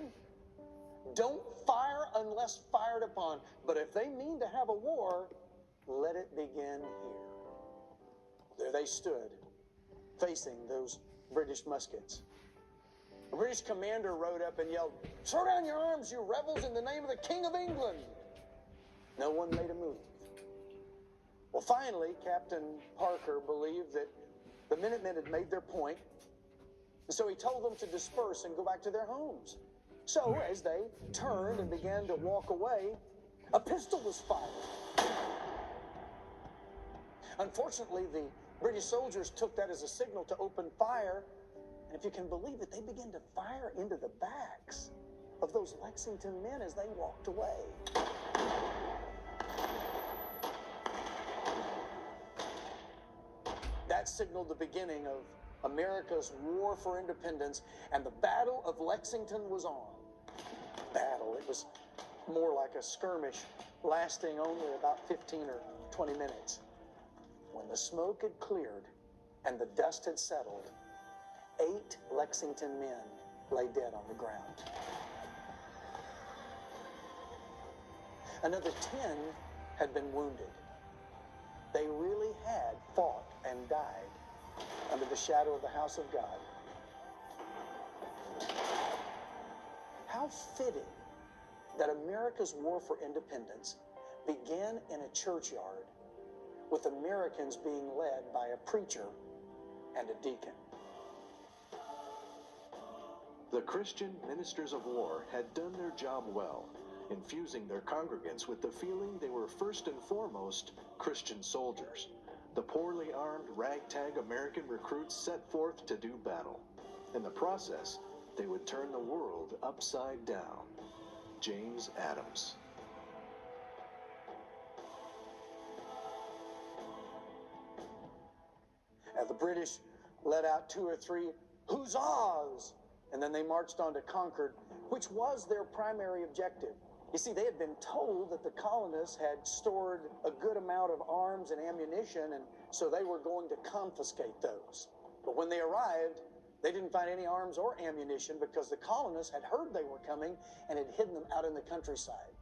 men, don't fire unless fired upon. But if they mean to have a war, let it begin here. There they stood, facing those British muskets. The British commander rode up and yelled, "Throw down your arms, you rebels, in the name of the King of England!" No one made a move. Well, finally, Captain Parker believed that the Minutemen had made their point, and so he told them to disperse and go back to their homes. So, as they turned and began to walk away, a pistol was fired. Unfortunately, the British soldiers took that as a signal to open fire, and if you can believe it, they began to fire into the backs of those Lexington men as they walked away. That signaled the beginning of America's war for independence, and the Battle of Lexington was on. Battle, it was more like a skirmish lasting only about 15 or 20 minutes. When the smoke had cleared and the dust had settled, 8 Lexington men lay dead on the ground. Another 10 had been wounded. They really had fought and died under the shadow of the house of God. How fitting that America's war for independence began in a churchyard with Americans being led by a preacher and a deacon. The Christian ministers of war had done their job well, infusing their congregants with the feeling they were first and foremost Christian soldiers, the poorly armed ragtag American recruits set forth to do battle. In the process, they would turn the world upside down. James Adams. The British let out 2 or 3 huzzahs, and then they marched on to Concord, which was their primary objective. You see, they had been told that the colonists had stored a good amount of arms and ammunition, and so they were going to confiscate those. But when they arrived, they didn't find any arms or ammunition because the colonists had heard they were coming and had hidden them out in the countryside.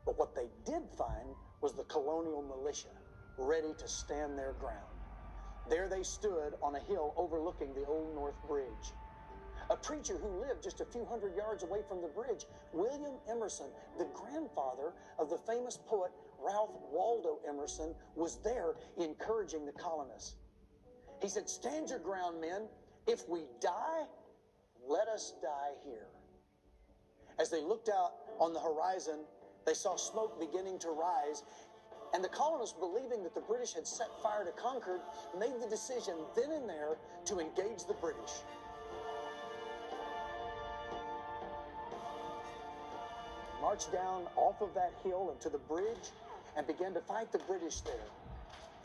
But what they did find was the colonial militia, ready to stand their ground. There they stood on a hill overlooking the Old North Bridge. A preacher who lived just a few hundred yards away from the bridge, William Emerson, the grandfather of the famous poet Ralph Waldo Emerson, was there encouraging the colonists. He said, "Stand your ground, men. If we die, let us die here." As they looked out on the horizon, they saw smoke beginning to rise, and the colonists, believing that the British had set fire to Concord, made the decision then and there to engage the British. Marched down off of that hill and to the bridge and began to fight the British there.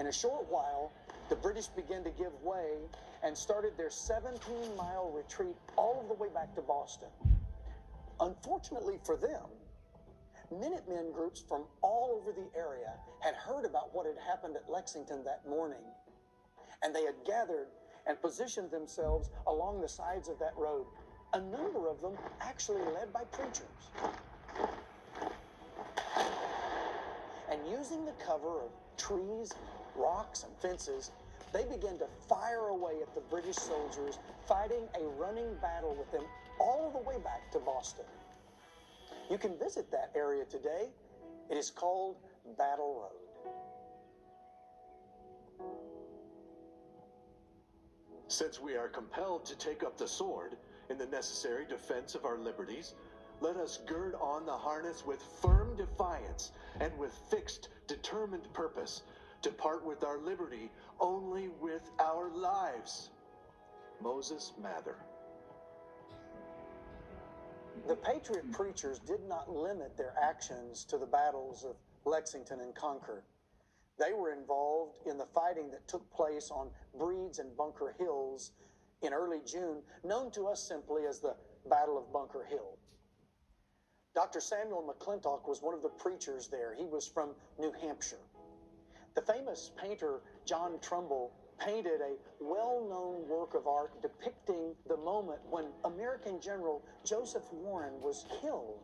In a short while, the British began to give way and started their 17-mile retreat all the way back to Boston. Unfortunately for them, Minutemen groups from all over the area had heard about what had happened at Lexington that morning, and they had gathered and positioned themselves along the sides of that road, a number of them actually led by preachers. And using the cover of trees, rocks, and fences, they began to fire away at the British soldiers, fighting a running battle with them all the way back to Boston. You can visit that area today. It is called Battle Road. Since we are compelled to take up the sword in the necessary defense of our liberties, let us gird on the harness with firm defiance and with fixed, determined purpose to part with our liberty only with our lives. Moses Mather. The Patriot preachers did not limit their actions to the battles of Lexington and Concord. They were involved in the fighting that took place on Breeds and Bunker Hills in early June, known to us simply as the Battle of Bunker Hill. Dr. Samuel McClintock was one of the preachers there. He was from New Hampshire. The famous painter John Trumbull painted a well-known work of art depicting the moment when American General Joseph Warren was killed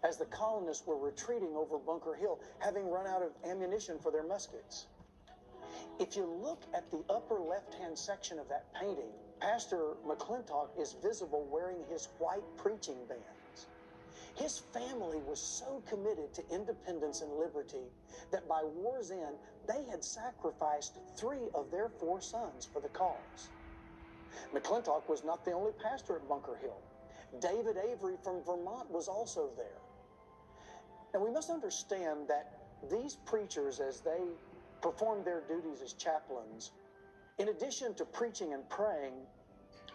as the colonists were retreating over Bunker Hill, having run out of ammunition for their muskets. If you look at the upper left-hand section of that painting, Pastor McClintock is visible wearing his white preaching bands. His family was so committed to independence and liberty that by war's end, they had sacrificed 3 of their 4 sons for the cause. McClintock was not the only pastor at Bunker Hill. David Avery from Vermont was also there. Now, we must understand that these preachers, as they performed their duties as chaplains, in addition to preaching and praying,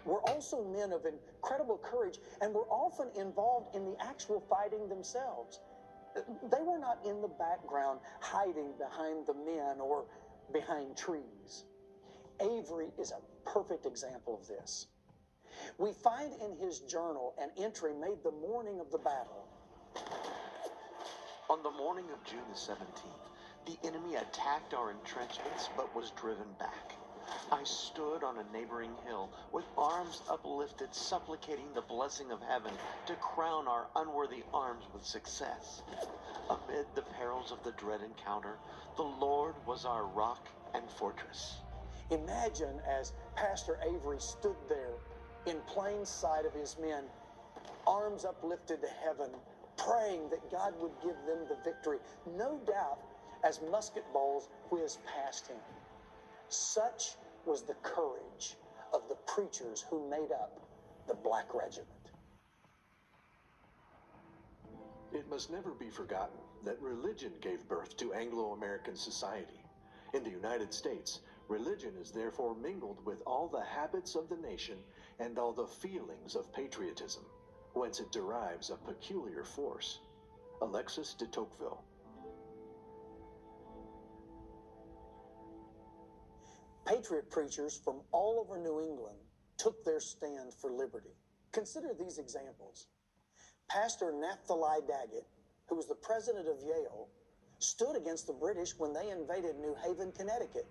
were also men of incredible courage and were often involved in the actual fighting themselves. They were not in the background hiding behind the men or behind trees. Avery is a perfect example of this. We find in his journal an entry made the morning of the battle. On the morning of June the 17th, the enemy attacked our entrenchments but was driven back. I stood on a neighboring hill with arms uplifted, supplicating the blessing of heaven to crown our unworthy arms with success. Amid the perils of the dread encounter, the Lord was our rock and fortress. Imagine as Pastor Avery stood there in plain sight of his men, arms uplifted to heaven, praying that God would give them the victory, no doubt as musket balls whizzed past him. Such was the courage of the preachers who made up the Black Regiment. It must never be forgotten that religion gave birth to Anglo-American society. In the United States, religion is therefore mingled with all the habits of the nation and all the feelings of patriotism, whence it derives a peculiar force. Alexis de Tocqueville. Patriot preachers from all over New England took their stand for liberty. Consider these examples. Pastor Naphtali Daggett, who was the president of Yale, stood against the British when they invaded New Haven, Connecticut.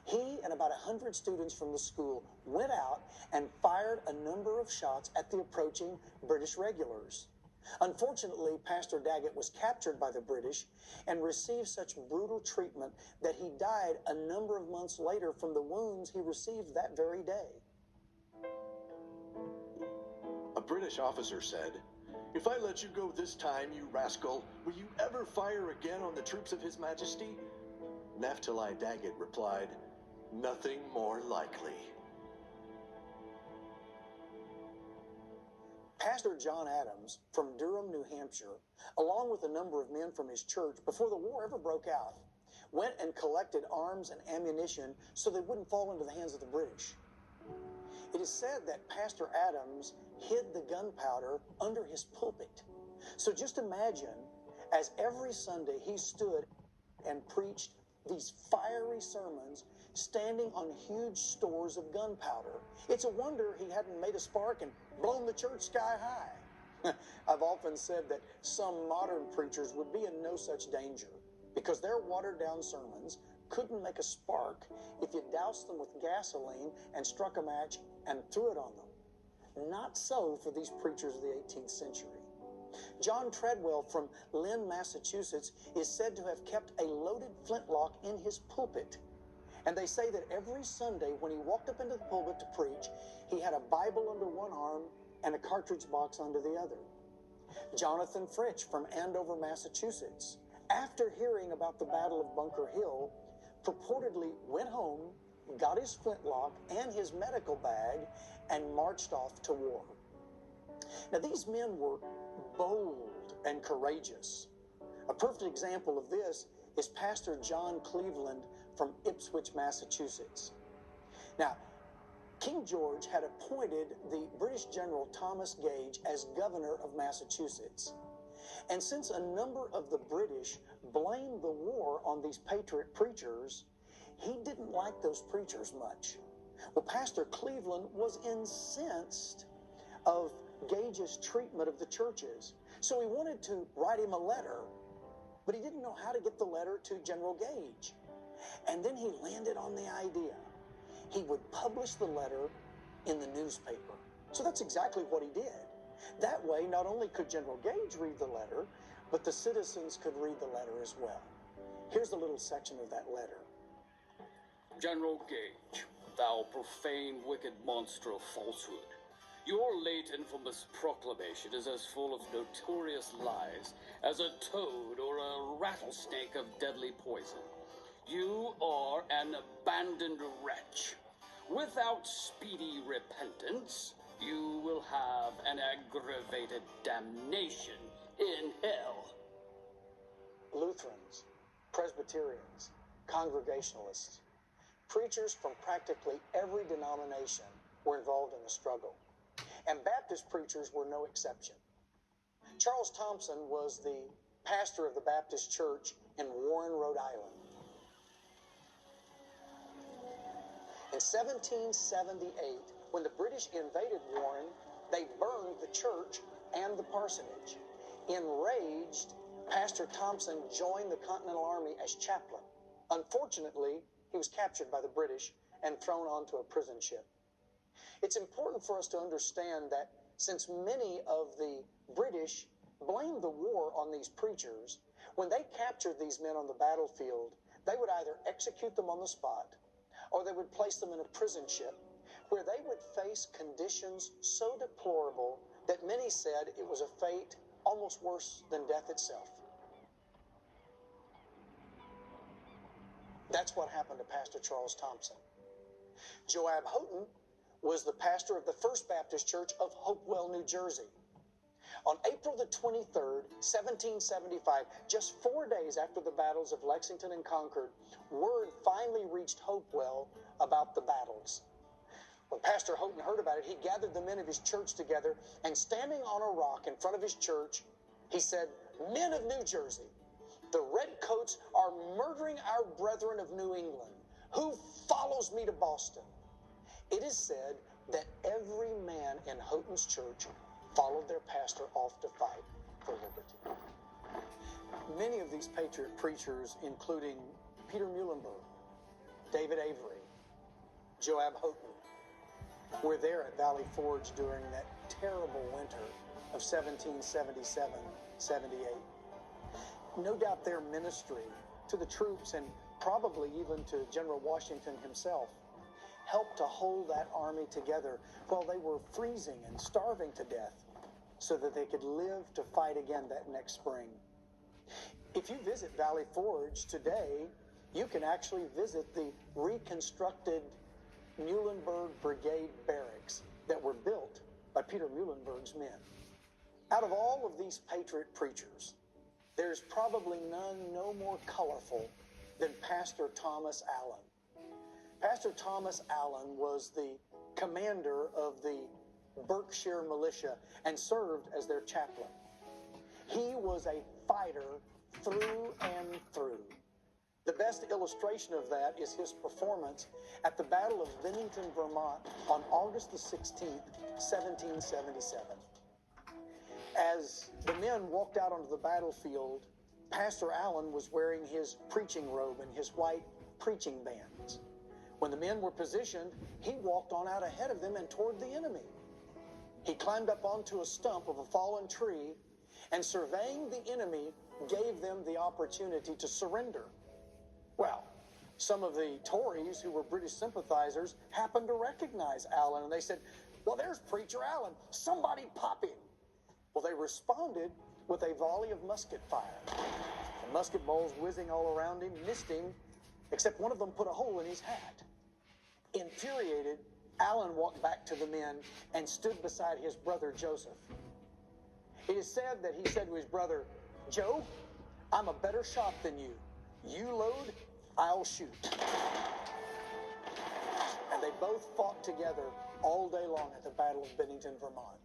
He and about 100 students from the school went out and fired a number of shots at the approaching British regulars. Unfortunately, Pastor Daggett was captured by the British and received such brutal treatment that he died a number of months later from the wounds he received that very day. A British officer said, "If I let you go this time, you rascal, will you ever fire again on the troops of His Majesty?" Naphtali Daggett replied, "Nothing more likely." Pastor John Adams from Durham, New Hampshire, along with a number of men from his church, before the war ever broke out, went and collected arms and ammunition so they wouldn't fall into the hands of the British. It is said that Pastor Adams hid the gunpowder under his pulpit. So just imagine, as every Sunday he stood and preached these fiery sermons, standing on huge stores of gunpowder. It's a wonder he hadn't made a spark and blown the church sky high. I've often said that some modern preachers would be in no such danger because their watered-down sermons couldn't make a spark if you doused them with gasoline and struck a match and threw it on them. Not so for these preachers of the 18th century. John Treadwell from Lynn, Massachusetts, is said to have kept a loaded flintlock in his pulpit. And they say that every Sunday when he walked up into the pulpit to preach, he had a Bible under one arm and a cartridge box under the other. Jonathan Fritch from Andover, Massachusetts, after hearing about the Battle of Bunker Hill, purportedly went home, got his flintlock and his medical bag, and marched off to war. Now, these men were bold and courageous. A perfect example of this is Pastor John Cleveland from Ipswich, Massachusetts. Now, King George had appointed the British General Thomas Gage as governor of Massachusetts. And since a number of the British blamed the war on these patriot preachers, he didn't like those preachers much. Well, Pastor Cleveland was incensed of Gage's treatment of the churches. So he wanted to write him a letter, but he didn't know how to get the letter to General Gage. And then he landed on the idea. he would publish the letter in the newspaper. So that's exactly what he did. That way, not only could General Gage read the letter, but the citizens could read the letter as well. Here's a little section of that letter. General Gage, thou profane, wicked monster of falsehood. Your late infamous proclamation is as full of notorious lies as a toad or a rattlesnake of deadly poison. You are an abandoned wretch. Without speedy repentance, you will have an aggravated damnation in hell. Lutherans, Presbyterians, Congregationalists, preachers from practically every denomination were involved in the struggle, and Baptist preachers were no exception. Charles Thompson was the pastor of the Baptist Church in Warren, Rhode Island. In 1778, when the British invaded Warren, they burned the church and the parsonage. Enraged, Pastor Thompson joined the Continental Army as chaplain. Unfortunately, he was captured by the British and thrown onto a prison ship. It's important for us to understand that since many of the British blamed the war on these preachers, when they captured these men on the battlefield, they would either execute them on the spot or they would place them in a prison ship where they would face conditions so deplorable that many said it was a fate almost worse than death itself. That's what happened to Pastor Charles Thompson. Joab Houghton was the pastor of the First Baptist Church of Hopewell, New Jersey. On April the 23rd, 1775, just 4 days after the battles of Lexington and Concord, word finally reached Hopewell about the battles. When Pastor Houghton heard about it, he gathered the men of his church together, and standing on a rock in front of his church, he said, "Men of New Jersey, the redcoats are murdering our brethren of New England. Who follows me to Boston?" It is said that every man in Houghton's church followed their pastor off to fight for liberty. Many of these patriot preachers, including Peter Muhlenberg, David Avery, Joab Houghton, were there at Valley Forge during that terrible winter of 1777-78. No doubt their ministry to the troops and probably even to General Washington himself helped to hold that army together while they were freezing and starving to death so that they could live to fight again that next spring. If you visit Valley Forge today, you can actually visit the reconstructed Muhlenberg Brigade barracks that were built by Peter Muhlenberg's men. Out of all of these patriot preachers, there's probably none no more colorful than Pastor Thomas Allen. Pastor Thomas Allen was the commander of the Berkshire Militia and served as their chaplain. He was a fighter through and through. The best illustration of that is his performance at the Battle of Bennington, Vermont on August the 16th, 1777. As the men walked out onto the battlefield, Pastor Allen was wearing his preaching robe and his white preaching bands. When the men were positioned, he walked on out ahead of them and toward the enemy. He climbed up onto a stump of a fallen tree and, surveying the enemy, gave them the opportunity to surrender. Well, some of the Tories who were British sympathizers happened to recognize Allen, and they said, "Well, there's Preacher Allen. Somebody pop him." Well, they responded with a volley of musket fire. The musket balls whizzing all around him missed him, except one of them put a hole in his hat. Infuriated, Allen walked back to the men and stood beside his brother Joseph. It is said that he said to his brother, "Joe, I'm a better shot than you. You load, I'll shoot." And they both fought together all day long at the Battle of Bennington, Vermont.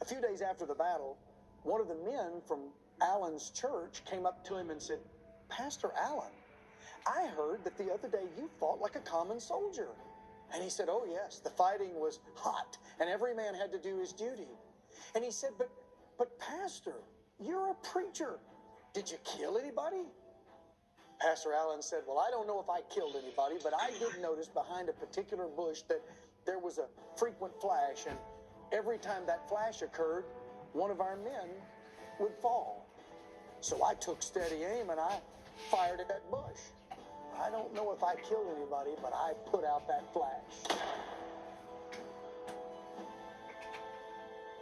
A few days after the battle, one of the men from Allen's church came up to him and said, "Pastor Allen, I heard that the other day you fought like a common soldier." And he said, "Oh yes, the fighting was hot and every man had to do his duty." And he said, but Pastor, you're a preacher. Did you kill anybody?" Pastor Allen said, well, I don't know if I killed anybody, but I did notice behind a particular bush that there was a frequent flash, and every time that flash occurred, one of our men would fall. So I took steady aim and I fired at that bush. I don't know if I killed anybody, but I put out that flash.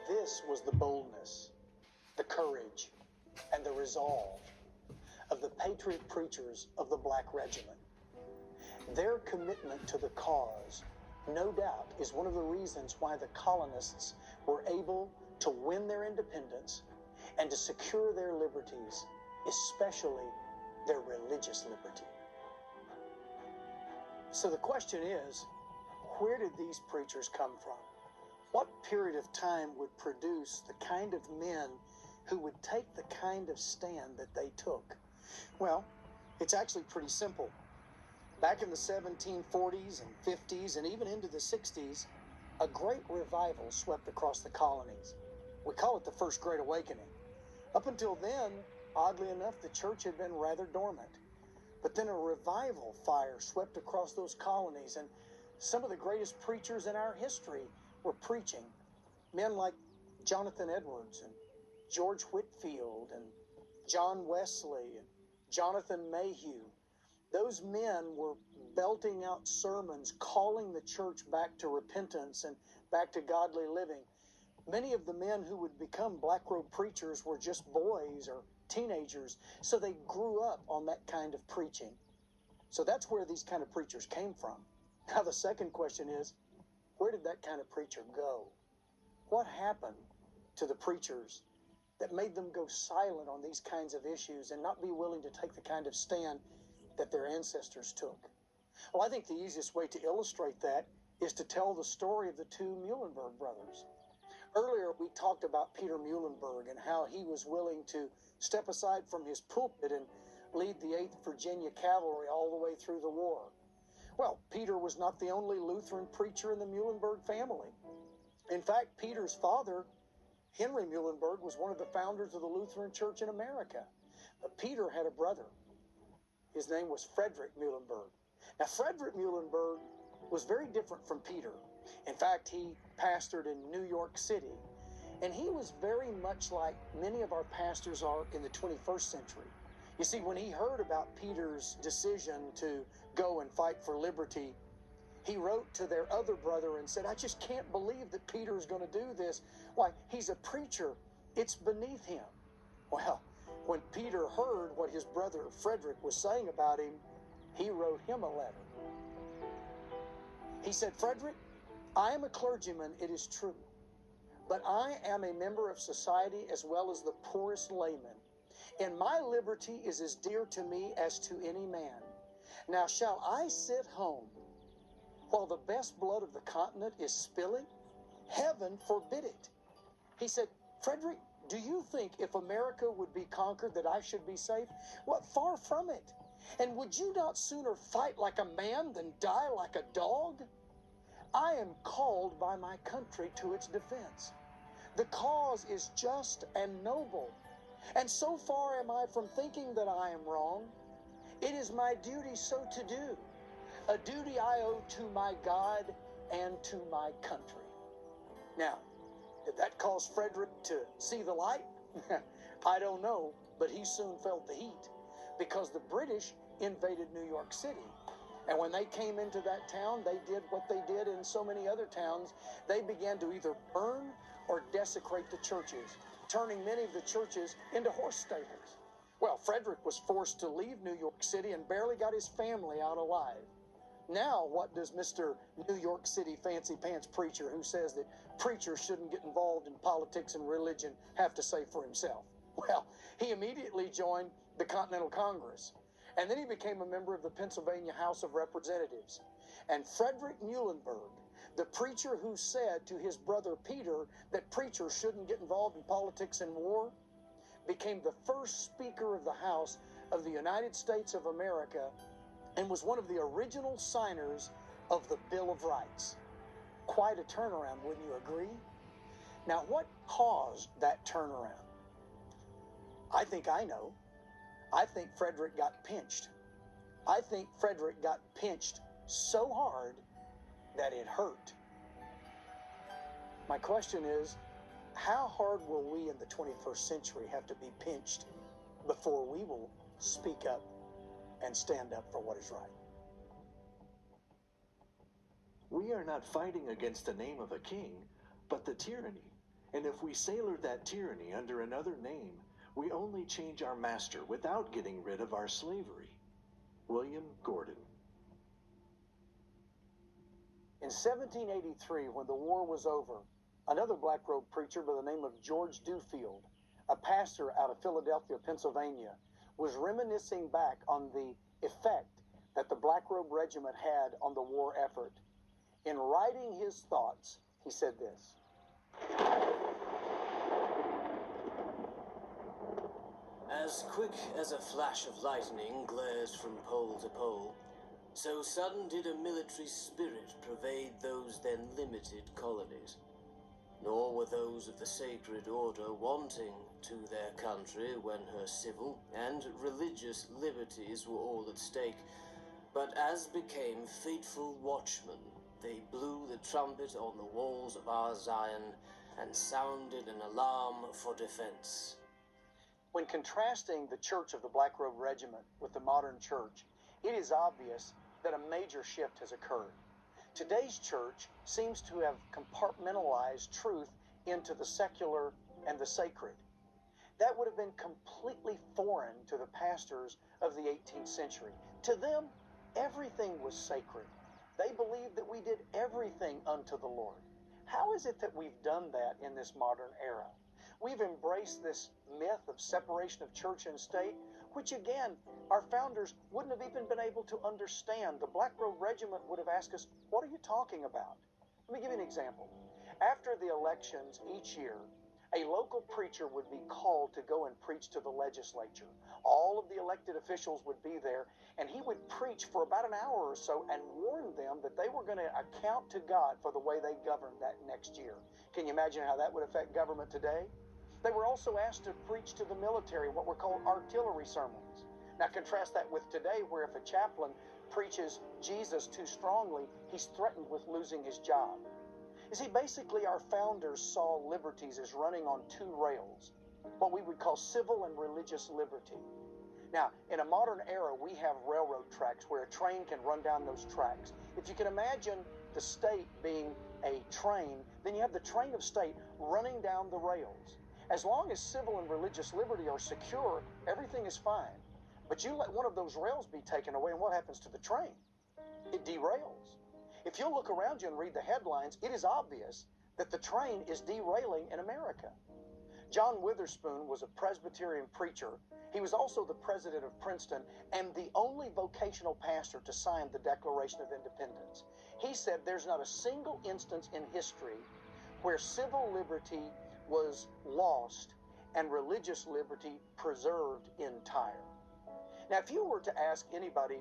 This was the boldness, the courage, and the resolve of the patriot preachers of the Black Regiment. Their commitment to the cause, no doubt, is one of the reasons why the colonists were able to win their independence and to secure their liberties, especially their religious liberty. So the question is, where did these preachers come from? What period of time would produce the kind of men who would take the kind of stand that they took? Well, it's actually pretty simple. Back in the 1740s and 50s and even into the 60s, a great revival swept across the colonies. We call it the First Great Awakening. Up until then, oddly enough, the church had been rather dormant. But then a revival fire swept across those colonies, and some of the greatest preachers in our history were preaching. Men like Jonathan Edwards and George Whitefield and John Wesley and Jonathan Mayhew. Those men were belting out sermons, calling the church back to repentance and back to godly living. Many of the men who would become Black Robe preachers were just boys or teenagers, so they grew up on that kind of preaching. So that's where these kind of preachers came from. Now the second question is, where did that kind of preacher go? What happened to the preachers that made them go silent on these kinds of issues and not be willing to take the kind of stand that their ancestors took? Well, I think the easiest way to illustrate that is to tell the story of the two Muhlenberg brothers. Earlier, we talked about Peter Muhlenberg and how he was willing to step aside from his pulpit and lead the 8th Virginia Cavalry all the way through the war. Well, Peter was not the only Lutheran preacher in the Muhlenberg family. In fact, Peter's father, Henry Muhlenberg, was one of the founders of the Lutheran Church in America. But Peter had a brother. His name was Frederick Muhlenberg. Now, Frederick Muhlenberg was very different from Peter. In fact, he pastored in New York City, and he was very much like many of our pastors are in the 21st century. You see, when he heard about Peter's decision to go and fight for liberty, he wrote to their other brother and said, I just can't believe that Peter is going to do this. Why, he's a preacher. It's beneath him. Well, when Peter heard what his brother Frederick was saying about him, he wrote him a letter. He said, Frederick, I am a clergyman, it is true, but I am a member of society as well as the poorest layman, and my liberty is as dear to me as to any man. Now shall I sit home while the best blood of the continent is spilling? Heaven forbid it. He said, Frederick, do you think if America would be conquered that I should be safe? What, far from it. And would you not sooner fight like a man than die like a dog? I am called by my country to its defense. The cause is just and noble, and so far am I from thinking that I am wrong. It is my duty so to do, a duty I owe to my God and to my country. Now, did that cause Frederick to see the light? I don't know, but he soon felt the heat, because the British invaded New York City. And when they came into that town, they did what they did in so many other towns. They began to either burn or desecrate the churches, turning many of the churches into horse stables. Well, Frederick was forced to leave New York City and barely got his family out alive. Now, what does Mr. New York City fancy pants preacher who says that preachers shouldn't get involved in politics and religion have to say for himself? Well, he immediately joined the Continental Congress, and then he became a member of the Pennsylvania House of Representatives. And Frederick Muhlenberg, the preacher who said to his brother Peter that preachers shouldn't get involved in politics and war, became the first Speaker of the House of the United States of America and was one of the original signers of the Bill of Rights. Quite a turnaround, wouldn't you agree? Now, what caused that turnaround? I think I know. I think Frederick got pinched. I think Frederick got pinched so hard that it hurt. My question is, how hard will we in the 21st century have to be pinched before we will speak up and stand up for what is right? We are not fighting against the name of a king, but the tyranny. And if we sailor that tyranny under another name, we only change our master without getting rid of our slavery. William Gordon. In 1783, when the war was over, another black robe preacher by the name of George Duffield, a pastor out of Philadelphia, Pennsylvania, was reminiscing back on the effect that the Black Robe Regiment had on the war effort. In writing his thoughts, he said this: As quick as a flash of lightning glares from pole to pole, so sudden did a military spirit pervade those then limited colonies. Nor were those of the Sacred Order wanting to their country when her civil and religious liberties were all at stake, but as became faithful watchmen, they blew the trumpet on the walls of our Zion and sounded an alarm for defense. When contrasting the Church of the Black Robe Regiment with the modern church, it is obvious that a major shift has occurred. Today's church seems to have compartmentalized truth into the secular and the sacred. That would have been completely foreign to the pastors of the 18th century. To them, everything was sacred. They believed that we did everything unto the Lord. How is it that we've done that in this modern era? We've embraced this myth of separation of church and state, which again, our founders wouldn't have even been able to understand. The Black Robe Regiment would have asked us, what are you talking about? Let me give you an example. After the elections each year, a local preacher would be called to go and preach to the legislature. All of the elected officials would be there, and he would preach for about an hour or so and warn them that they were going to account to God for the way they governed that next year. Can you imagine how that would affect government today? They were also asked to preach to the military what were called artillery sermons. Now contrast that with today, where if a chaplain preaches Jesus too strongly, he's threatened with losing his job. You see, basically our founders saw liberties as running on two rails, what we would call civil and religious liberty. Now, in a modern era, we have railroad tracks where a train can run down those tracks. If you can imagine the state being a train, then you have the train of state running down the rails. As long as civil and religious liberty are secure, everything is fine. But you let one of those rails be taken away, and what happens to the train? It derails. If you look around you and read the headlines, it is obvious that the train is derailing in America. John Witherspoon was a Presbyterian preacher. He was also the president of Princeton and the only vocational pastor to sign the Declaration of Independence. He said there's not a single instance in history where civil liberty was lost and religious liberty preserved entire. Now, if you were to ask anybody,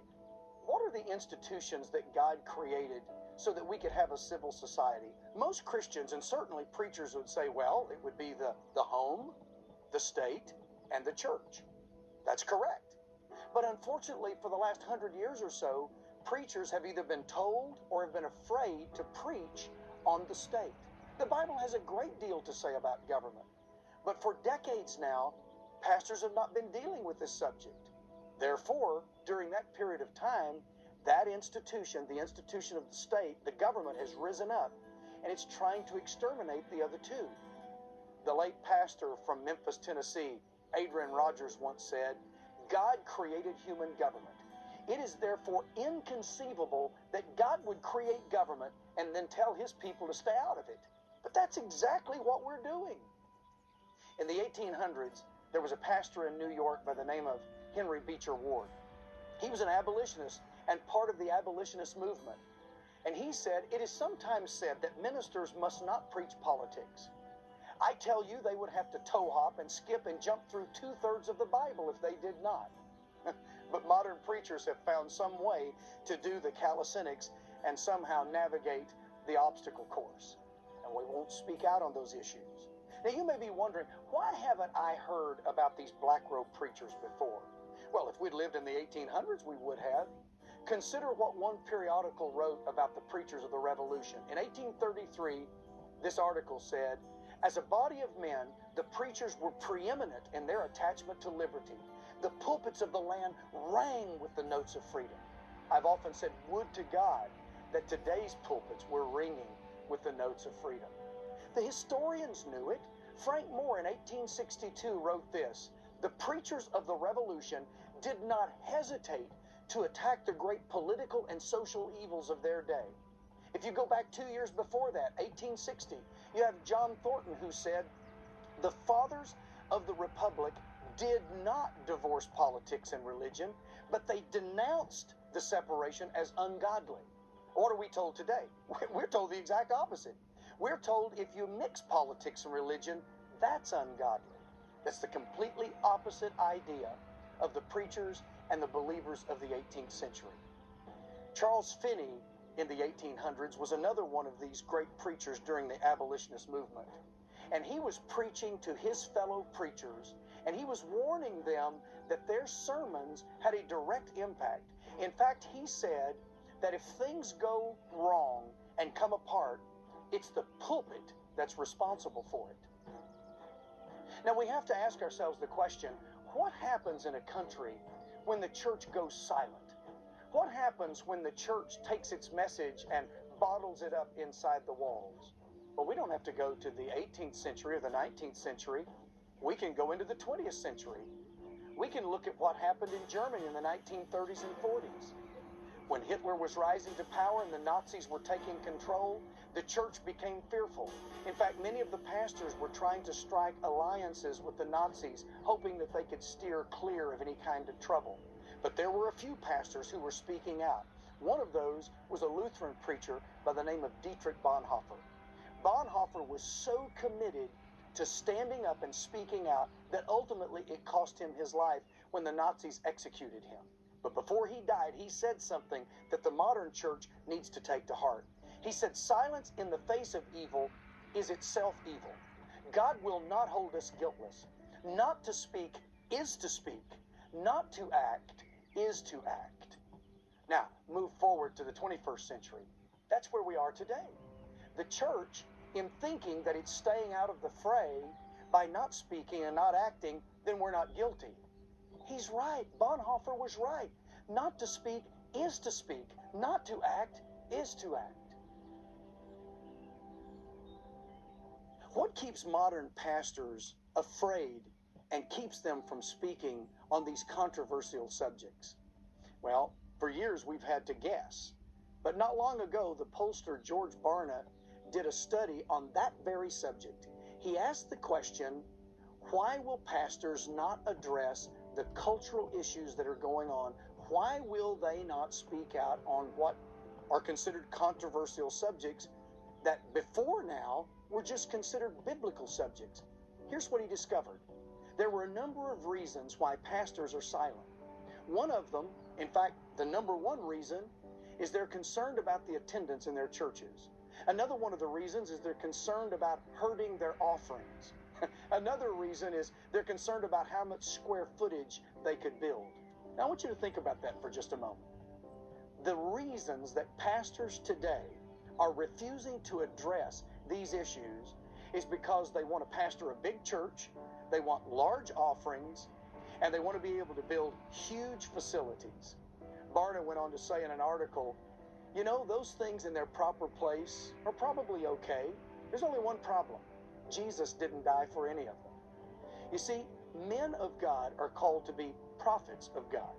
what are the institutions that God created so that we could have a civil society? Most Christians, and certainly preachers, would say, well, it would be the home, the state, and the church. That's correct. But unfortunately, for the last 100 years or so, preachers have either been told or have been afraid to preach on the state. The Bible has a great deal to say about government. But for decades now, pastors have not been dealing with this subject. Therefore, during that period of time, that institution, the institution of the state, the government, has risen up, and it's trying to exterminate the other two. The late pastor from Memphis, Tennessee, Adrian Rogers, once said, God created human government. It is therefore inconceivable that God would create government and then tell his people to stay out of it. But that's exactly what we're doing. In the 1800s, there was a pastor in New York by the name of Henry Beecher Ward. He was an abolitionist and part of the abolitionist movement. And he said, it is sometimes said that ministers must not preach politics. I tell you, they would have to toe hop and skip and jump through 2/3 of the Bible if they did not. But modern preachers have found some way to do the calisthenics and somehow navigate the obstacle course. And we won't speak out on those issues. Now, you may be wondering, why haven't I heard about these black robe preachers before? Well, if we'd lived in the 1800s, we would have. Consider what one periodical wrote about the preachers of the Revolution. In 1833, this article said, "As a body of men, the preachers were preeminent in their attachment to liberty. The pulpits of the land rang with the notes of freedom." I've often said, would to God that today's pulpits were ringing with the notes of freedom. The historians knew it. Frank Moore in 1862 wrote this, "The preachers of the Revolution did not hesitate to attack the great political and social evils of their day." If you go back 2 years before that, 1860, you have John Thornton who said, "The fathers of the Republic did not divorce politics and religion, but they denounced the separation as ungodly." What are we told today? We're told the exact opposite. We're told if you mix politics and religion, that's ungodly. That's the completely opposite idea of the preachers and the believers of the 18th century. Charles Finney in the 1800s was another one of these great preachers during the abolitionist movement. And he was preaching to his fellow preachers, and he was warning them that their sermons had a direct impact. In fact, he said that if things go wrong and come apart, it's the pulpit that's responsible for it. Now we have to ask ourselves the question, what happens in a country when the church goes silent? What happens when the church takes its message and bottles it up inside the walls? Well, we don't have to go to the 18th century or the 19th century. We can go into the 20th century. We can look at what happened in Germany in the 1930s and 40s. When Hitler was rising to power and the Nazis were taking control, the church became fearful. In fact, many of the pastors were trying to strike alliances with the Nazis, hoping that they could steer clear of any kind of trouble. But there were a few pastors who were speaking out. One of those was a Lutheran preacher by the name of Dietrich Bonhoeffer. Bonhoeffer was so committed to standing up and speaking out that ultimately it cost him his life when the Nazis executed him. But before he died, he said something that the modern church needs to take to heart. He said, "Silence in the face of evil is itself evil. God will not hold us guiltless. Not to speak is to speak. Not to act is to act." Now, move forward to the 21st century. That's where we are today. The church, in thinking that it's staying out of the fray by not speaking and not acting, then we're not guilty. He's right. Bonhoeffer was right. Not to speak is to speak. Not to act is to act. What keeps modern pastors afraid and keeps them from speaking on these controversial subjects? Well, for years we've had to guess. But not long ago, the pollster George Barna did a study on that very subject. He asked the question, why will pastors not address the cultural issues that are going on? Why will they not speak out on what are considered controversial subjects that before now were just considered biblical subjects? Here's what he discovered. There were a number of reasons why pastors are silent. One of them, in fact, the number one reason, is they're concerned about the attendance in their churches. Another one of the reasons is they're concerned about hurting their offerings. Another reason is they're concerned about how much square footage they could build. Now I want you to think about that for just a moment. The reasons that pastors today are refusing to address these issues is because they want to pastor a big church, they want large offerings, and they want to be able to build huge facilities. Barna went on to say in an article, you know, those things in their proper place are probably okay. There's only one problem. Jesus didn't die for any of them. You see, men of God are called to be prophets of God.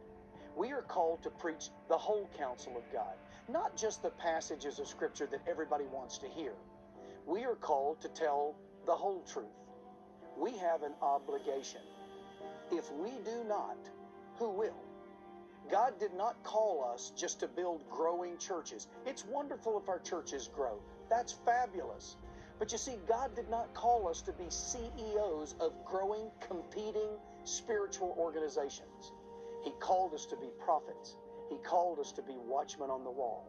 We are called to preach the whole counsel of God, not just the passages of Scripture that everybody wants to hear. We are called to tell the whole truth. We have an obligation. If we do not, who will? God did not call us just to build growing churches. It's wonderful if our churches grow. That's fabulous. But you see, God did not call us to be CEOs of growing, competing spiritual organizations. He called us to be prophets. He called us to be watchmen on the wall.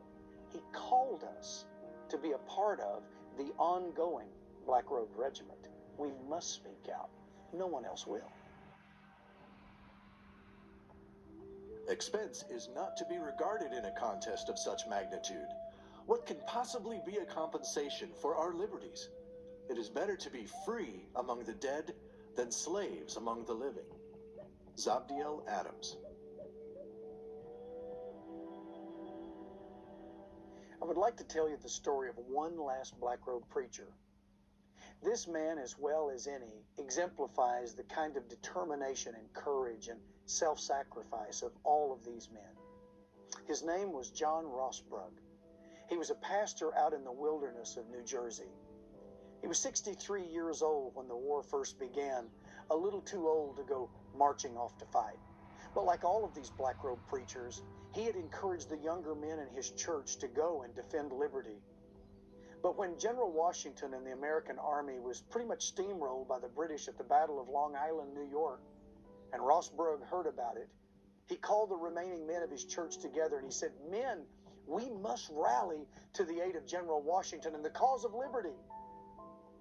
He called us to be a part of the ongoing Black Robe Regiment. We must speak out. No one else will. Expense is not to be regarded in a contest of such magnitude. What can possibly be a compensation for our liberties? It is better to be free among the dead than slaves among the living. Zabdiel Adams. I would like to tell you the story of one last Black Robe preacher. This man, as well as any, exemplifies the kind of determination and courage and self-sacrifice of all of these men. His name was John Rossbrugg. He was a pastor out in the wilderness of New Jersey. He was 63 years old when the war first began, a little too old to go marching off to fight. But like all of these Black Robe preachers, he had encouraged the younger men in his church to go and defend liberty. But when General Washington and the American army was pretty much steamrolled by the British at the Battle of Long Island, New York, and Rossbrugg heard about it, he called the remaining men of his church together and he said, "Men, we must rally to the aid of General Washington and the cause of liberty."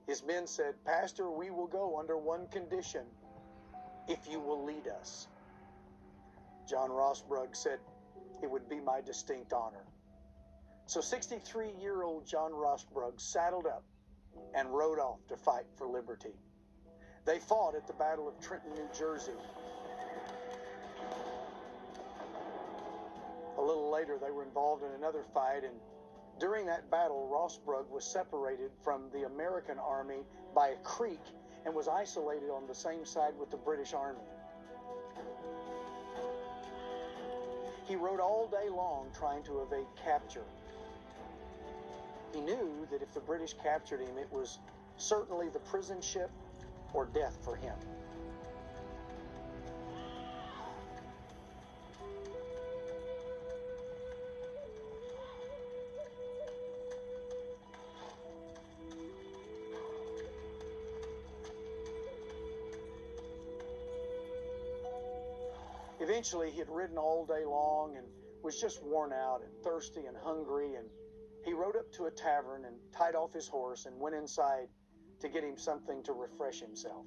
His men said, "Pastor, we will go under one condition, if you will lead us." John Rossbrugg said, "It would be my distinct honor." So 63-year-old John Rossbrugg saddled up and rode off to fight for liberty. They fought at the Battle of Trenton, New Jersey. A little later, they were involved in another fight, and during that battle, Rossbrugg was separated from the American army by a creek and was isolated on the same side with the British army. He rode all day long trying to evade capture. He knew that if the British captured him, it was certainly the prison ship or death for him. Eventually, he had ridden all day long and was just worn out and thirsty and hungry, and he rode up to a tavern and tied off his horse and went inside to get him something to refresh himself.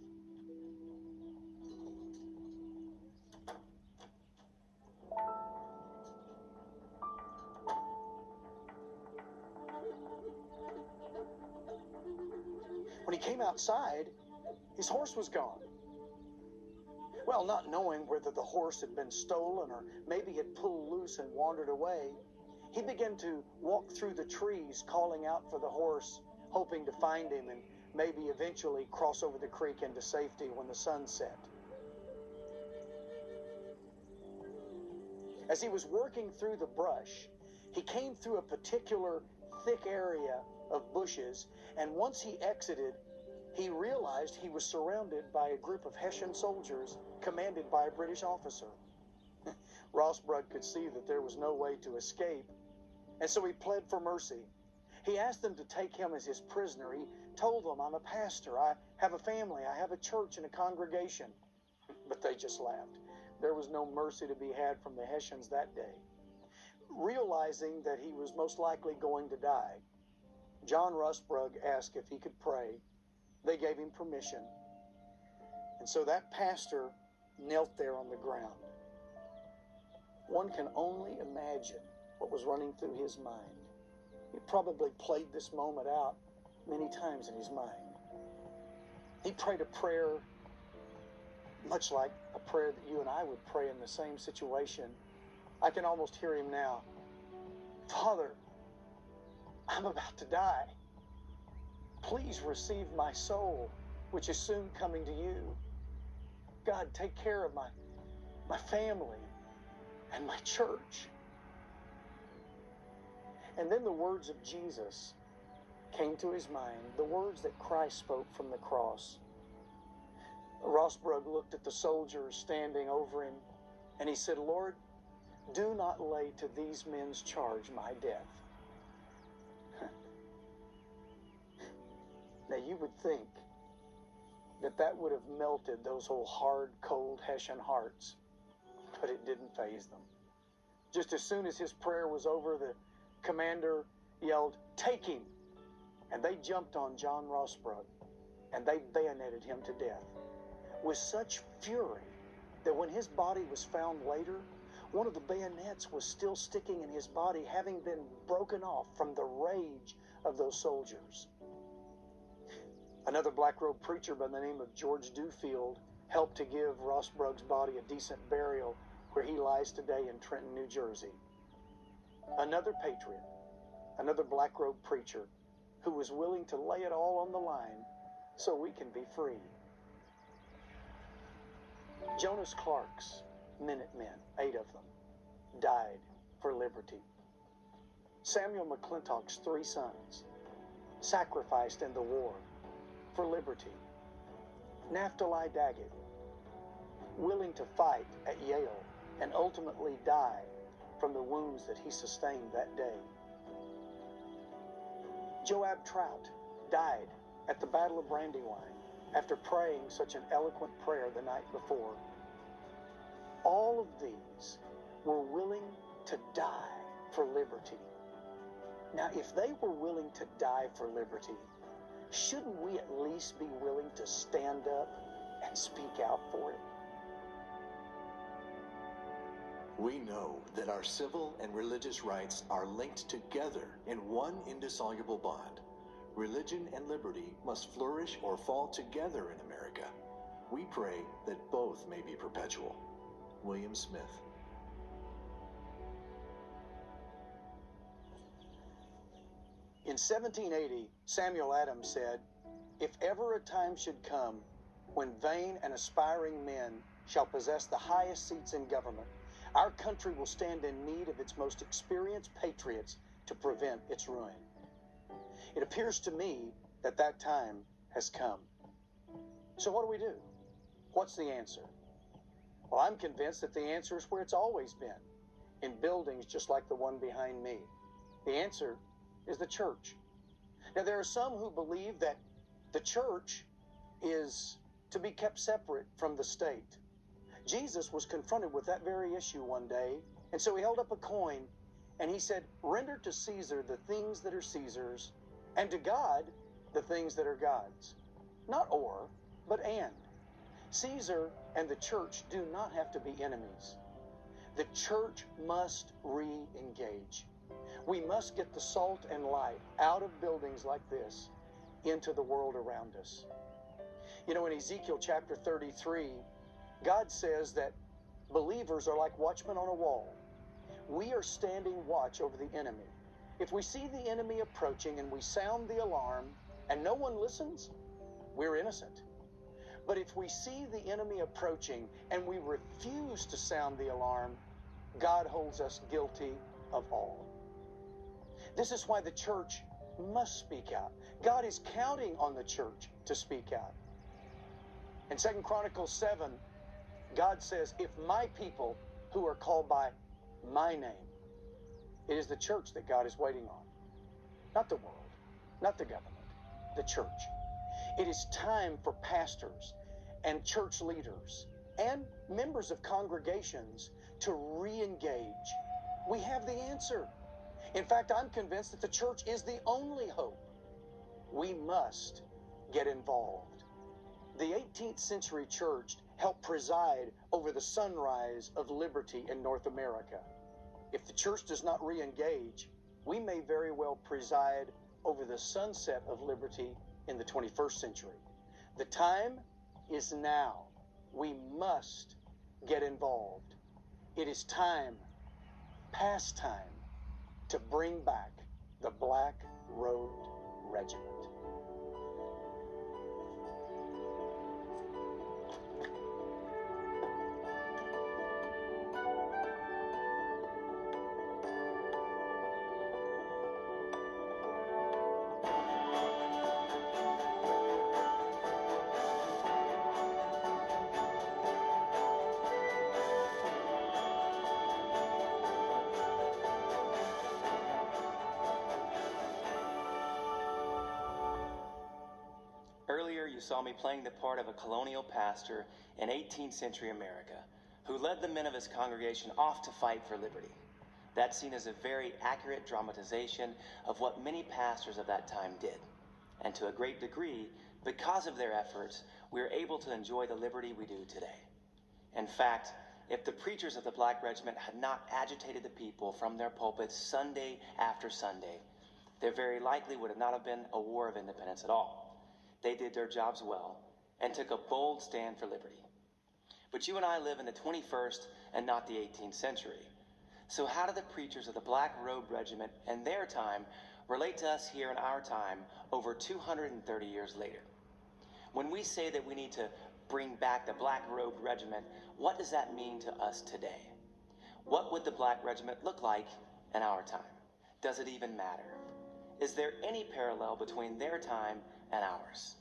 When he came outside, his horse was gone. Well, not knowing whether the horse had been stolen or maybe had pulled loose and wandered away, he began to walk through the trees, calling out for the horse, hoping to find him and maybe eventually cross over the creek into safety when the sun set. As he was working through the brush, he came through a particular thick area of bushes, and once he exited, he realized he was surrounded by a group of Hessian soldiers commanded by a British officer. Rossbrugg could see that there was no way to escape, and so he pled for mercy. He asked them to take him as his prisoner. He told them, "I'm a pastor, I have a family, I have a church and a congregation." But they just laughed. There was no mercy to be had from the Hessians that day. Realizing that he was most likely going to die, John Rossbrugg asked if he could pray. They gave him permission. And so that pastor knelt there on the ground. One can only imagine what was running through his mind. He probably played this moment out many times in his mind. He prayed a prayer much like a prayer that you and I would pray in the same situation. I can almost hear him now. "Father, I'm about to die. Please receive my soul, which is soon coming to you. God, take care of my family and my church." And then the words of Jesus came to his mind, the words that Christ spoke from the cross. Rossbrugg looked at the soldiers standing over him, and he said, "Lord, do not lay to these men's charge my death." Now you would think that would have melted those old hard, cold Hessian hearts, but it didn't faze them. Just as soon as his prayer was over, the commander yelled, "Take him!" And they jumped on John Rossbrugg, and they bayoneted him to death with such fury that when his body was found later, One of the bayonets was still sticking in his body, having been broken off from the rage of those soldiers. Another black-robed preacher by the name of George Duffield helped to give Ross Brugge's body a decent burial where he lies today in Trenton, New Jersey. Another patriot, another black-robed preacher who was willing to lay it all on the line so we can be free. Jonas Clark's Minutemen, 8 of them, died for liberty. Samuel McClintock's 3 sons sacrificed in the war for liberty. Naphtali Daggett, willing to fight at Yale and ultimately die from the wounds that he sustained that day. Joab Trout died at the Battle of Brandywine after praying such an eloquent prayer the night before. All of these were willing to die for liberty. Now, if they were willing to die for liberty, shouldn't we at least be willing to stand up and speak out for it? We know that our civil and religious rights are linked together in one indissoluble bond. Religion and liberty must flourish or fall together in America. We pray that both may be perpetual. William Smith. In 1780, Samuel Adams said, "If ever a time should come when vain and aspiring men shall possess the highest seats in government, our country will stand in need of its most experienced patriots to prevent its ruin." It appears to me that that time has come. So what do we do? What's the answer? Well, I'm convinced that the answer is where it's always been, in buildings just like the one behind me. The answer is the church. Now, there are some who believe that the church is to be kept separate from the state. Jesus was confronted with that very issue one day, and so he held up a coin and he said, "Render to Caesar the things that are Caesar's, and to God the things that are God's." Not or, but and. Caesar and the church do not have to be enemies. The church must re-engage. We must get the salt and light out of buildings like this into the world around us. You know, in Ezekiel chapter 33, God says that believers are like watchmen on a wall. We are standing watch over the enemy. If we see the enemy approaching and we sound the alarm and no one listens, we're innocent. But if we see the enemy approaching and we refuse to sound the alarm, God holds us guilty of all. This is why the church must speak out. God is counting on the church to speak out. In 2 Chronicles 7, God says, "If my people who are called by my name," it is the church that God is waiting on. Not the world, not the government, the church. It is time for pastors and church leaders and members of congregations to re-engage. We have the answer. In fact, I'm convinced that the church is the only hope. We must get involved. The 18th century church helped preside over the sunrise of liberty in North America. If the church does not re-engage, we may very well preside over the sunset of liberty in the 21st century. The time is now. We must get involved. It is time, past time, to bring back the Black Robed Regiment. Earlier, you saw me playing the part of a colonial pastor in 18th century America who led the men of his congregation off to fight for liberty. That scene is a very accurate dramatization of what many pastors of that time did. And to a great degree, because of their efforts, we are able to enjoy the liberty we do today. In fact, if the preachers of the Black Regiment had not agitated the people from their pulpits Sunday after Sunday, there very likely would not have been a war of independence at all. They did their jobs well and took a bold stand for liberty. But you and I live in the 21st and not the 18th century. So how do the preachers of the Black Robe Regiment and their time relate to us here in our time over 230 years later? When we say that we need to bring back the Black Robe Regiment, what does that mean to us today? What would the Black Regiment look like in our time? Does it even matter? Is there any parallel between their time and ours?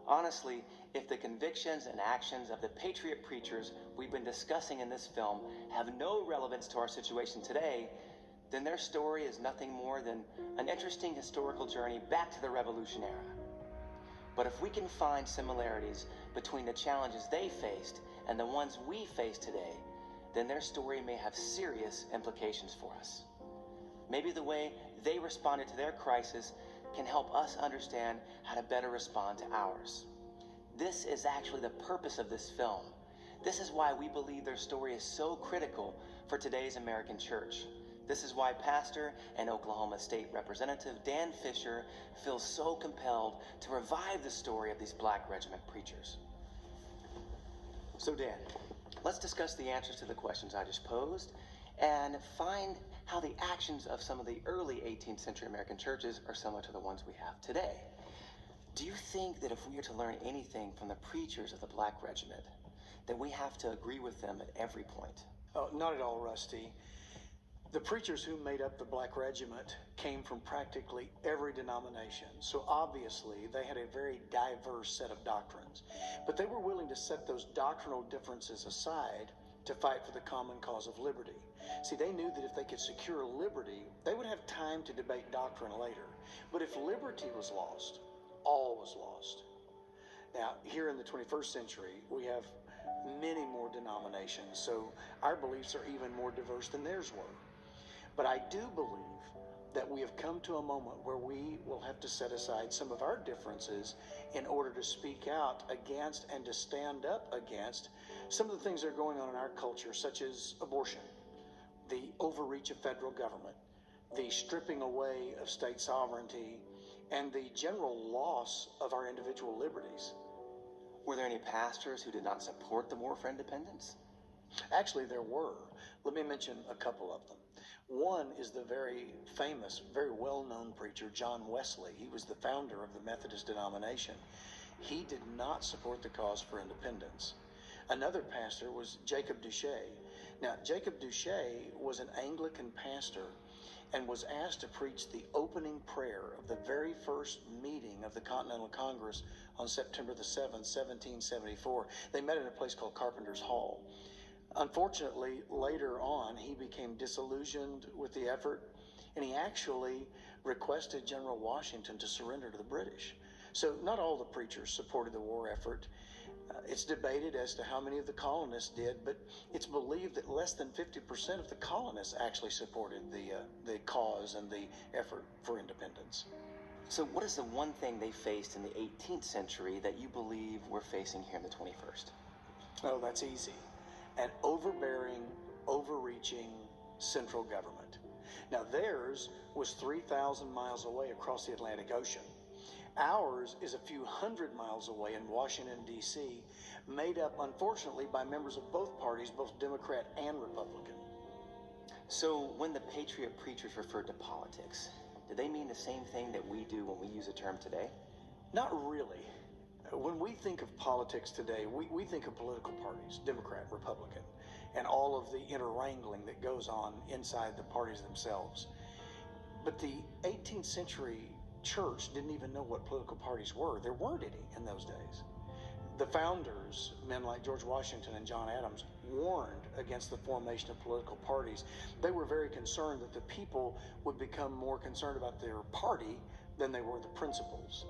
Honestly, if the convictions and actions of the patriot preachers we've been discussing in this film have no relevance to our situation today, then their story is nothing more than an interesting historical journey back to the Revolution era. But if we can find similarities between the challenges they faced and the ones we face today, then their story may have serious implications for us. Maybe the way they responded to their crisis can help us understand how to better respond to ours. This is actually the purpose of this film. This is why we believe their story is so critical for today's American church. This is why Pastor and Oklahoma State Representative Dan Fisher feels so compelled to revive the story of these Black Regiment preachers. So Dan, let's discuss the answers to the questions I just posed and find how the actions of some of the early 18th century American churches are similar to the ones we have today. Do you think that if we are to learn anything from the preachers of the Black Regiment, that we have to agree with them at every point? Oh, not at all, Rusty. The preachers who made up the Black Regiment came from practically every denomination, so obviously they had a very diverse set of doctrines. But they were willing to set those doctrinal differences aside to fight for the common cause of liberty. See, they knew that if they could secure liberty, they would have time to debate doctrine later. But if liberty was lost, all was lost. Now, here in the 21st century, we have many more denominations, so our beliefs are even more diverse than theirs were. But I do believe that we have come to a moment where we will have to set aside some of our differences in order to speak out against and to stand up against some of the things that are going on in our culture, such as abortion, the overreach of federal government, the stripping away of state sovereignty, and the general loss of our individual liberties. Were there any pastors who did not support the war for independence? Actually, there were. Let me mention a couple of them. One is the very famous, very well-known preacher, John Wesley. He was the founder of the Methodist denomination. He did not support the cause for independence. Another pastor was Jacob Duché. Now, Jacob Duché was an Anglican pastor and was asked to preach the opening prayer of the very first meeting of the Continental Congress on September the 7th, 1774. They met in a place called Carpenter's Hall. Unfortunately, later on, he became disillusioned with the effort, and he actually requested General Washington to surrender to the British. So not all the preachers supported the war effort. It's debated as to how many of the colonists did, but it's believed that less than 50% of the colonists actually supported the cause and the effort for independence. So what is the one thing they faced in the 18th century that you believe we're facing here in the 21st? Oh, that's easy. An overbearing, overreaching central government. Now, theirs was 3,000 miles away across the Atlantic Ocean. Ours is a few hundred miles away in Washington, D.C., made up, unfortunately, by members of both parties, both Democrat and Republican. So when the patriot preachers referred to politics, do they mean the same thing that we do when we use a term today? Not really. When we think of politics today, we think of political parties, Democrat, Republican, and all of the interwrangling that goes on inside the parties themselves. But the 18th century church didn't even know what political parties were. There weren't any in those days. The founders, men like George Washington and John Adams, warned against the formation of political parties. They were very concerned that the people would become more concerned about their party than they were the principles.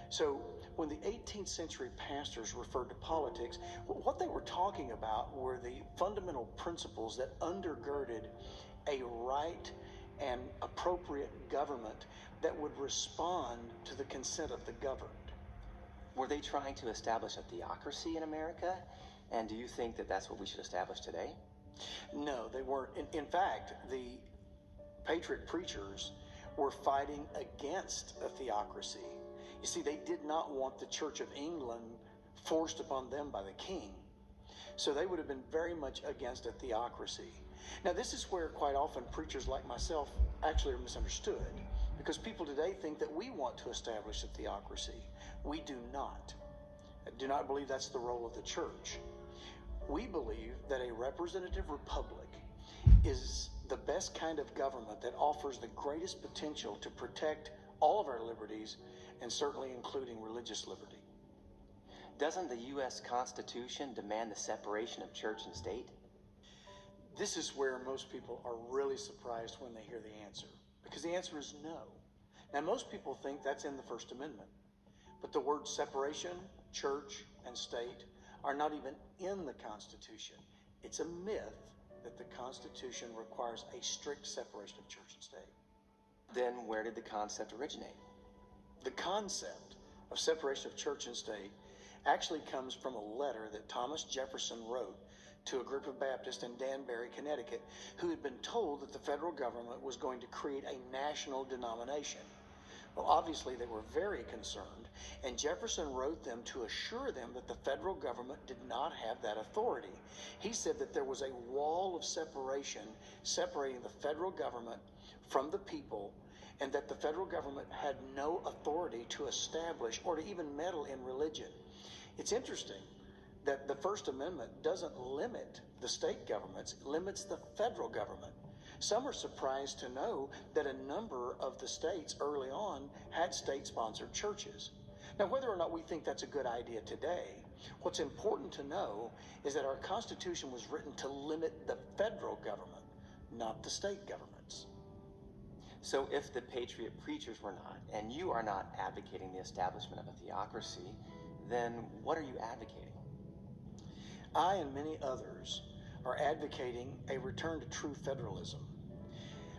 So when the 18th century pastors referred to politics, what they were talking about were the fundamental principles that undergirded a right and appropriate government that would respond to the consent of the governed. Were they trying to establish a theocracy in America? And do you think that that's what we should establish today? No, they weren't. In fact, the Patriot preachers were fighting against a theocracy. You see, they did not want the Church of England forced upon them by the king. So they would have been very much against a theocracy. Now, this is where quite often preachers like myself actually are misunderstood, because people today think that we want to establish a theocracy. We do not. I do not believe that's the role of the church. We believe that a representative republic is the best kind of government that offers the greatest potential to protect all of our liberties, and certainly including religious liberty. Doesn't the U.S. Constitution demand the separation of church and state? This is where most people are really surprised when they hear the answer, because the answer is no. Now, most people think that's in the First Amendment, but the words separation, church, and state are not even in the Constitution. It's a myth that the Constitution requires a strict separation of church and state. Then where did the concept originate? The concept of separation of church and state actually comes from a letter that Thomas Jefferson wrote to a group of Baptists in Danbury, Connecticut, who had been told that the federal government was going to create a national denomination. Well, obviously they were very concerned, and Jefferson wrote them to assure them that the federal government did not have that authority. He said that there was a wall of separation separating the federal government from the people, and that the federal government had no authority to establish or to even meddle in religion. It's interesting that the First Amendment doesn't limit the state governments, it limits the federal government. Some are surprised to know that a number of the states early on had state-sponsored churches. Now, whether or not we think that's a good idea today, what's important to know is that our Constitution was written to limit the federal government, not the state governments. So if the Patriot preachers were not, and you are not advocating the establishment of a theocracy, then what are you advocating? I and many others are advocating a return to true federalism.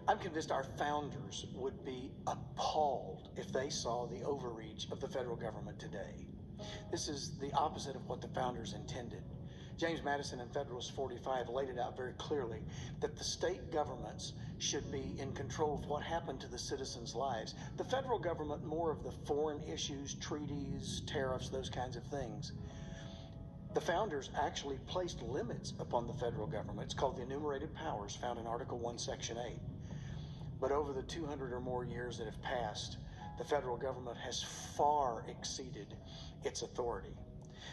I'm convinced our founders would be appalled if they saw the overreach of the federal government today. This is the opposite of what the founders intended. James Madison in Federalist 45 laid it out very clearly that the state governments should be in control of what happened to the citizens' lives. The federal government, more of the foreign issues, treaties, tariffs, those kinds of things. The founders actually placed limits upon the federal government. It's called the enumerated powers found in Article 1, Section 8. But over the 200 or more years that have passed, the federal government has far exceeded its authority.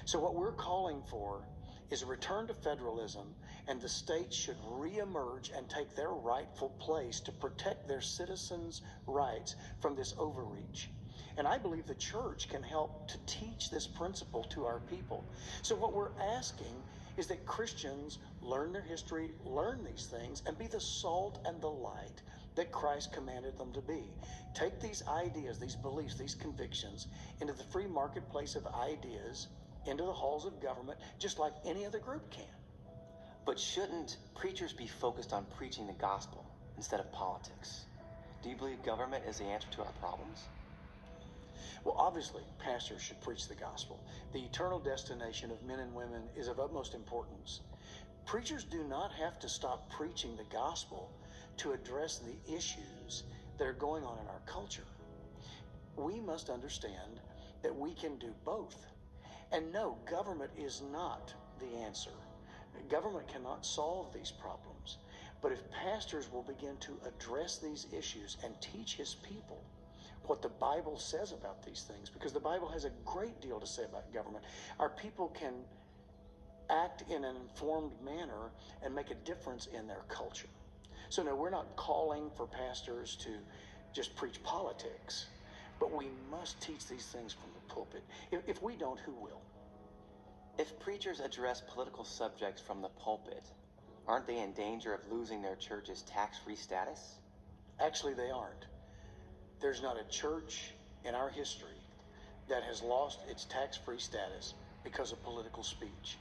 So what we're calling for is a return to federalism, and the states should reemerge and take their rightful place to protect their citizens' rights from this overreach. And I believe the church can help to teach this principle to our people. So what we're asking is that Christians learn their history, learn these things, and be the salt and the light that Christ commanded them to be. Take these ideas, these beliefs, these convictions into the free marketplace of ideas, into the halls of government, just like any other group can. But shouldn't preachers be focused on preaching the gospel instead of politics? Do you believe government is the answer to our problems? Well, obviously, pastors should preach the gospel. The eternal destination of men and women is of utmost importance. Preachers do not have to stop preaching the gospel to address the issues that are going on in our culture. We must understand that we can do both. And no, government is not the answer. Government cannot solve these problems. But if pastors will begin to address these issues and teach his people what the Bible says about these things, because the Bible has a great deal to say about government, our people can act in an informed manner and make a difference in their culture. So no, we're not calling for pastors to just preach politics, but we must teach these things from the pulpit. If we don't, who will? If preachers address political subjects from the pulpit, aren't they in danger of losing their church's tax-free status? Actually, they aren't. There's not a church in our history that has lost its tax-free status because of political speech.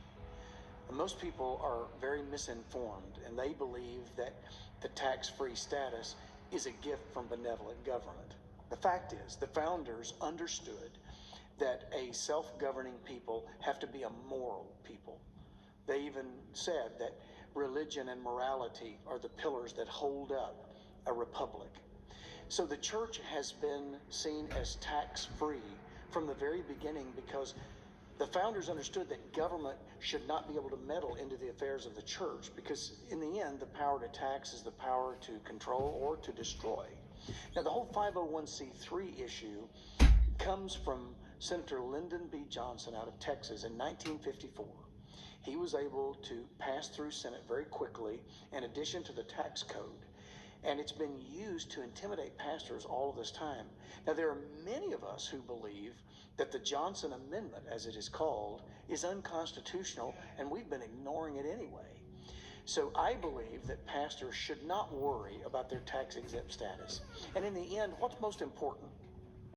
And most people are very misinformed, and they believe that the tax-free status is a gift from benevolent government. The fact is, the founders understood that a self-governing people have to be a moral people. They even said that religion and morality are the pillars that hold up a republic. So the church has been seen as tax-free from the very beginning because the founders understood that government should not be able to meddle into the affairs of the church, because in the end, the power to tax is the power to control or to destroy. Now, the whole 501c3 issue comes from Senator Lyndon B. Johnson out of Texas in 1954. He was able to pass through Senate very quickly, in addition to the tax code. And it's been used to intimidate pastors all of this time. Now, there are many of us who believe that the Johnson Amendment, as it is called, is unconstitutional, and we've been ignoring it anyway. So I believe that pastors should not worry about their tax-exempt status. And in the end, what's most important?